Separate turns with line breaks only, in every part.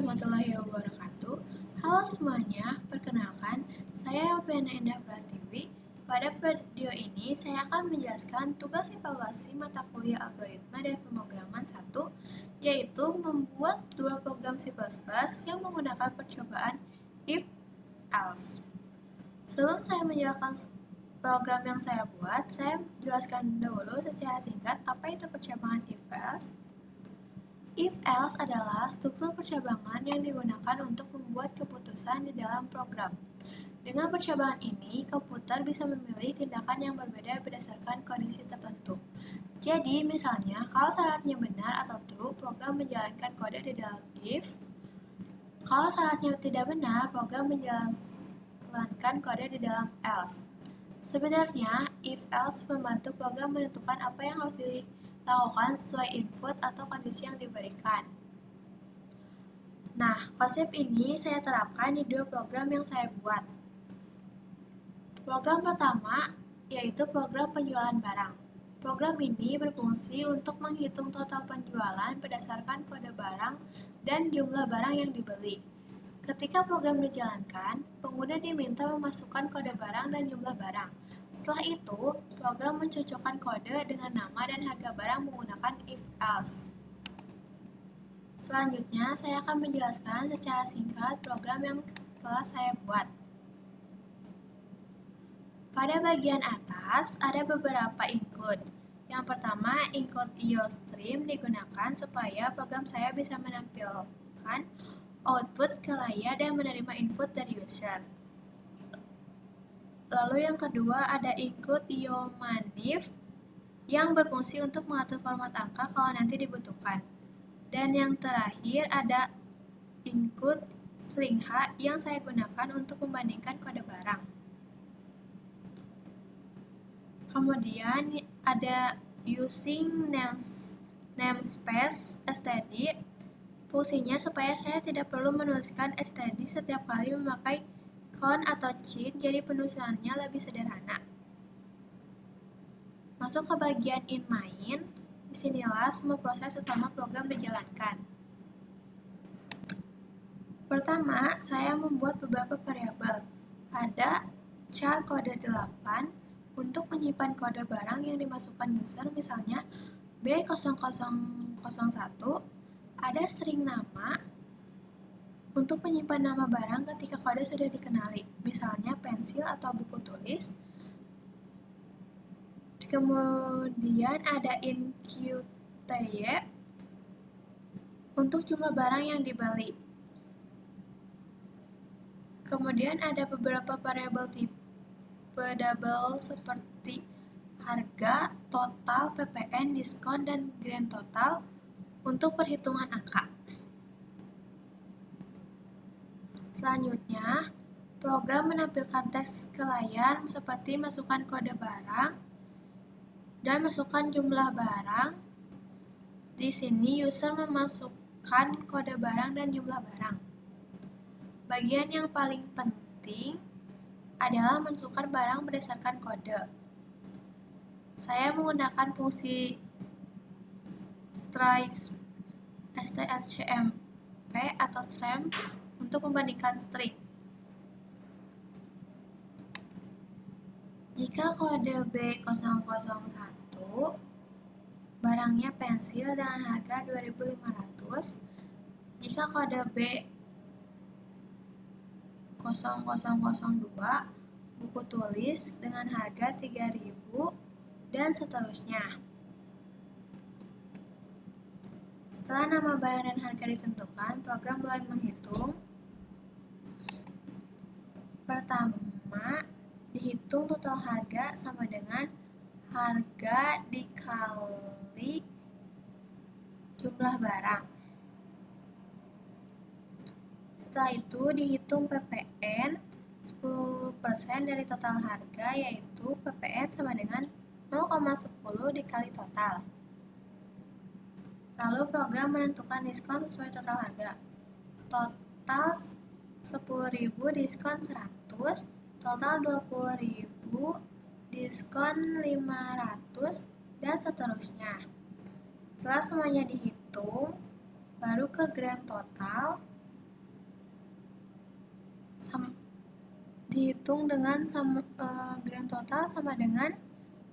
warahmatullahi wabarakatuh. Halo semuanya, perkenalkan, saya Alfiana Endah Pratiwi. Pada video ini, saya akan menjelaskan tugas evaluasi mata kuliah algoritma dan pemrograman 1, yaitu membuat dua program C++ yang menggunakan percobaan if-else. Sebelum saya menjelaskan program yang saya buat, saya jelaskan dulu secara singkat apa itu percobaan if-else. If-else adalah struktur percabangan yang digunakan untuk membuat keputusan di dalam program. Dengan percobaan ini, komputer bisa memilih tindakan yang berbeda berdasarkan kondisi tertentu. Jadi, misalnya, kalau syaratnya benar atau true, program menjalankan kode di dalam if. Kalau syaratnya tidak benar, program menjalankan kode di dalam else. Sebenarnya, if-else membantu program menentukan apa yang harus dilakukan sesuai input atau kondisi yang diberikan. Nah, konsep ini saya terapkan di dua program yang saya buat. Program pertama yaitu program penjualan barang. Program ini berfungsi untuk menghitung total penjualan berdasarkan kode barang dan jumlah barang yang dibeli. Ketika program dijalankan, pengguna diminta memasukkan kode barang dan jumlah barang. Setelah itu, program mencocokkan kode dengan nama dan harga barang menggunakan if-else. Selanjutnya, saya akan menjelaskan secara singkat program yang telah saya buat. Pada bagian atas, ada beberapa include. Yang pertama, include IOStream digunakan supaya program saya bisa menampilkan output ke layar dan menerima input dari user. Lalu yang kedua ada include IOManif yang berfungsi untuk mengatur format angka kalau nanti dibutuhkan. Dan yang terakhir ada include string H yang saya gunakan untuk membandingkan kode barang. Kemudian ada using namespace std. Fungsinya supaya saya tidak perlu menuliskan std setiap kali memakai count atau cheat, jadi penulisannya lebih sederhana. Masuk ke bagian in main, disinilah semua proses utama program dijalankan. Pertama, saya membuat beberapa variabel. Ada char kode 8 untuk menyimpan kode barang yang dimasukkan user, misalnya B0001. Ada string nama untuk menyimpan nama barang ketika kode sudah dikenali, misalnya pensil atau buku tulis. Kemudian ada inqty untuk jumlah barang yang dibeli. Kemudian ada beberapa variabel tipe double seperti harga, total, PPN, diskon, dan grand total untuk perhitungan angka. Selanjutnya, program menampilkan teks ke layar seperti masukkan kode barang dan masukkan jumlah barang. Di sini user memasukkan kode barang dan jumlah barang. Bagian yang paling penting adalah menentukan barang berdasarkan kode. Saya menggunakan fungsi strcmp atau strem untuk membandingkan string. Jika kode B001 barangnya pensil dengan harga 2.500, jika kode B0002 buku tulis dengan harga 3.000 dan seterusnya. Setelah nama barang dan harga ditentukan, program mulai menghitung. Pertama, dihitung total harga sama dengan harga dikali jumlah barang. Setelah itu dihitung PPN 10% dari total harga, yaitu PPN sama dengan 0,10 dikali total. Lalu program menentukan diskon sesuai total harga. Total 10.000 diskon 100, total 20.000 diskon 500, dan seterusnya. Setelah semuanya dihitung, baru ke grand total. dihitung dengan grand total sama dengan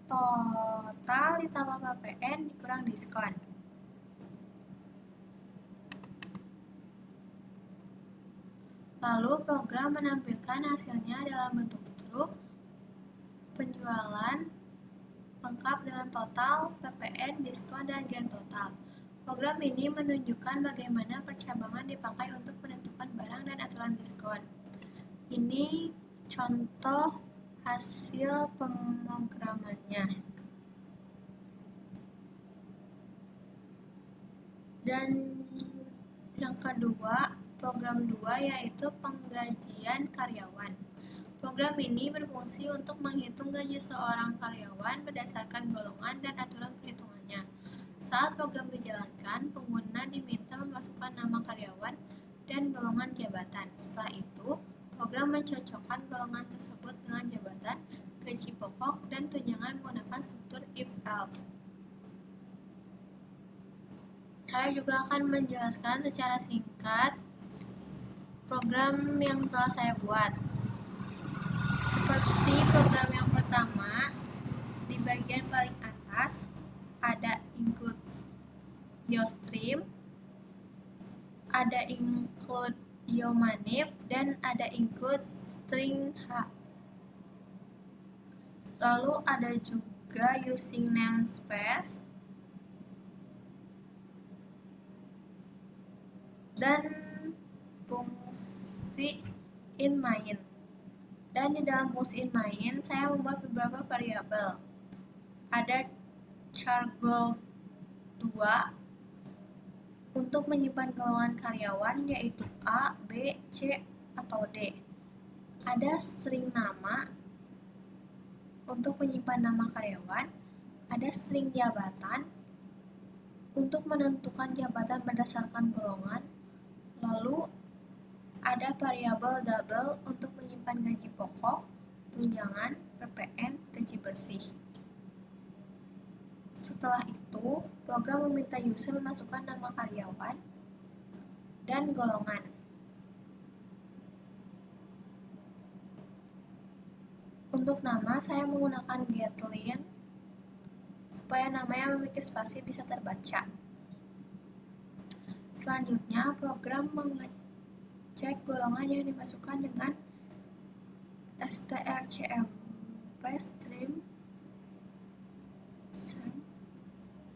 total ditambah PPN dikurang diskon. Lalu program menampilkan hasilnya dalam bentuk struk penjualan lengkap dengan total, PPN, diskon, dan grand total. Program ini menunjukkan bagaimana percabangan dipakai untuk menentukan barang dan aturan diskon. Ini contoh hasil pemrogramannya. Dan yang kedua, program 2 yaitu penggajian karyawan. Program ini berfungsi untuk menghitung gaji seorang karyawan berdasarkan golongan dan aturan perhitungannya. Saat program dijalankan, pengguna diminta memasukkan nama karyawan dan golongan jabatan. Setelah itu, program mencocokkan golongan tersebut dengan jabatan, gaji pokok, dan tunjangan menggunakan struktur if-else. Saya juga akan menjelaskan secara singkat program yang telah saya buat. Seperti program yang pertama, di bagian paling atas ada include YoStream, ada include YoManip, dan ada include string H. Lalu ada juga using namespace dan fungsi in main. Dan di dalam fungsi in main saya membuat beberapa variabel. Ada char goal 2 untuk menyimpan golongan karyawan yaitu A, B, C, atau D. Ada string nama untuk menyimpan nama karyawan. Ada string jabatan untuk menentukan jabatan berdasarkan golongan. Lalu ada variabel double untuk menyimpan gaji pokok, tunjangan, PPN, gaji bersih. Setelah itu, program meminta user memasukkan nama karyawan dan golongan. Untuk nama, saya menggunakan getLin supaya namanya memiliki spasi bisa terbaca. Selanjutnya, program mengecek golongan yang dimasukkan dengan strcmp stream.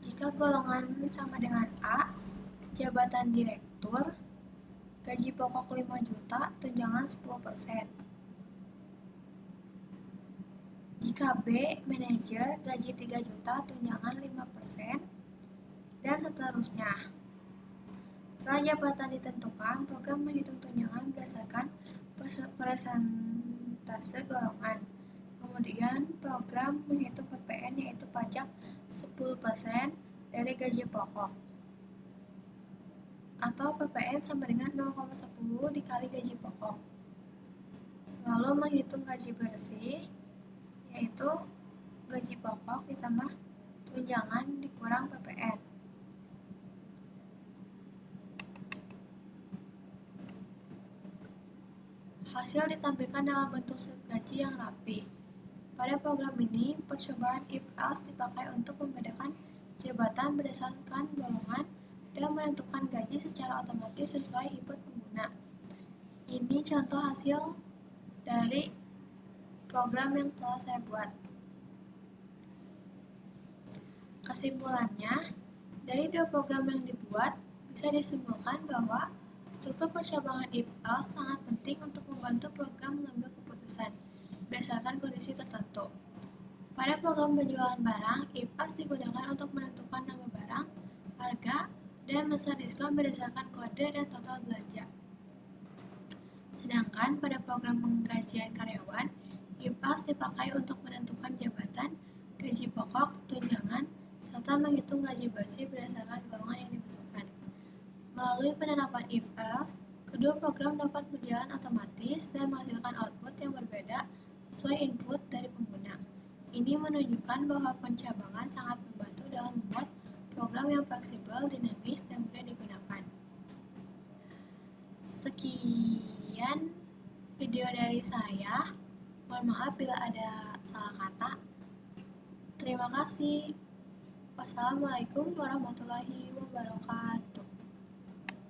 Jika golongan sama dengan A, jabatan direktur, gaji pokok 5 juta, tunjangan 10%. Jika B, manajer, gaji 3 juta, tunjangan 5%, dan seterusnya. Setelah jabatan ditentukan, program menghitung tunjangan berdasarkan persentase golongan. Kemudian, program menghitung PPN yaitu pajak 10% dari gaji pokok. Atau PPN sama dengan 0,10 dikali gaji pokok. Lalu menghitung gaji bersih yaitu gaji pokok ditambah tunjangan dikurang PPN. Hasil ditampilkan dalam bentuk slip gaji yang rapi. Pada program ini, percobaan if-else dipakai untuk membedakan jabatan berdasarkan golongan dan menentukan gaji secara otomatis sesuai input pengguna. Ini contoh hasil dari program yang telah saya buat. Kesimpulannya, dari dua program yang dibuat, bisa disimpulkan bahwa struktur percabangan if-else sangat penting untuk membantu program mengambil keputusan berdasarkan kondisi tertentu. Pada program penjualan barang, if-else digunakan untuk menentukan nama barang, harga, dan masa diskon berdasarkan kode dan total belanja. Sedangkan pada program penggajian karyawan, if-else dipakai untuk menentukan jabatan, gaji pokok, tunjangan, serta menghitung gaji bersih berdasarkan golongan yang dimasukkan. Melalui penerapan if-else, kedua program dapat berjalan otomatis dan menghasilkan output yang berbeda sesuai input dari pengguna. Ini menunjukkan bahwa pencabangan sangat membantu dalam membuat program yang fleksibel, dinamis, dan mudah digunakan. Sekian video dari saya. Mohon maaf bila ada salah kata. Terima kasih. Wassalamualaikum warahmatullahi wabarakatuh.